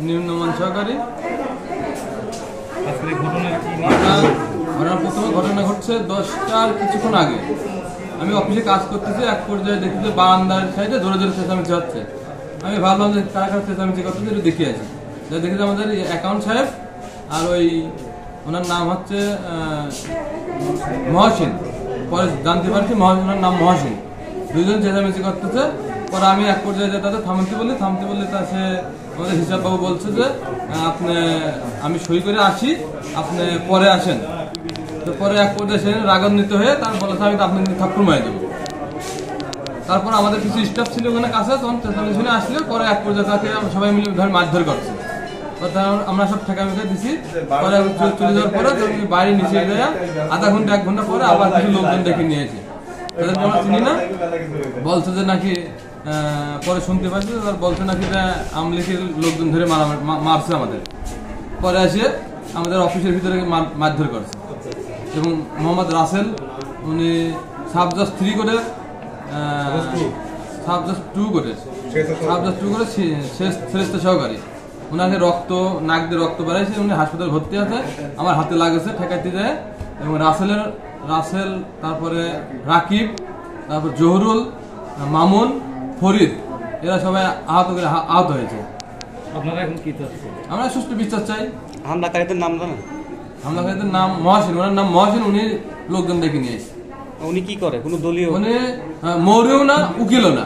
নিম্নমান সহকারী। প্রথমে ঘটনা ঘটছে 10টার কিছুক্ষণ আগে। আমি অফিসে কাজ করতেছি, এক পর্যায়ে দেখি যে বারান্দার সাইডে জোরে জোরে চেঁচামেচি হচ্ছে। আমি ভাবলাম যে কারা কারা চেঁচামেচি করতেছে একটু দেখে আছি। দেখি যে আমাদের অ্যাকাউন্ট সাহেব আর ওই ওনার নাম হচ্ছে মহসিন। পরে জানতে পারছি ওনার নাম মহসিন। দুইজন চেঁচামেচি করতেছে। পরে আমি এক পর্যায়ে তাদের থামতে বললে তা সে আমাদের হিসাববাবু বলছে যে আপনি আমি সই করে আসি, আপনি পরে আসেন। তো পরে এক পর্যায়ে সে রাগান্বিত হয়ে তার বলেছে আমি তো আপনাকে থাপ্পড় মারি দেবো। তারপর আমাদের কিছু স্টাফ ছিল ওখানে কাছে, তখন চেঁচামেচি শুনে আসলে পরে এক পর্যায়ে তাকে সবাই মিলে ধরে মারধর করছে। আমরা সব ঠেকা মেখা দিছি। পরে চলে যাওয়ার পরে বাইরে নিচে গিয়ে আধা ঘন্টা 1 ঘন্টা পরে আবার কিছু লোকজন ডেকে নিয়েছে। তাদেরকে আমরা চিনি না, বলছে যে নাকি পরে শুনতে পাচ্ছি তার বলছে নাকি যে আওয়ামী লীগের লোকজন ধরে মারছে আমাদের। পরে এসে আমাদের অফিসের ভিতরে মারধর করছে। এবং মোহাম্মদ রাসেল, উনি সাবজাস্ট 3 করে সাবজাস্ট 2 করে শ্রেষ্ঠ সহকারী। ওনাকে নাক দিয়ে রক্ত বেড়াইছে, উনি হাসপাতালে ভর্তি আছে। আমার হাতে লাগেছে ঠেকাইতে যায়। এবং রাসেল, তারপরে রাকিব, তারপর জহুরুল, মামুন, ফরিদ, এরা সবাই আহত হয়েছে। আপনারা এখন কি চাচ্ছেন? আমরা সুষ্ঠু বিচার চাই। হামলাকারীদের নাম জানেন? হামলাকারীদের নাম মহসিন, ওনার নাম মহসিন। উনি লোকজন ডেকে নিয়েছে। উনি কি করে? কোনো দলীয়? উনি মৌরিও না, উকিলও না।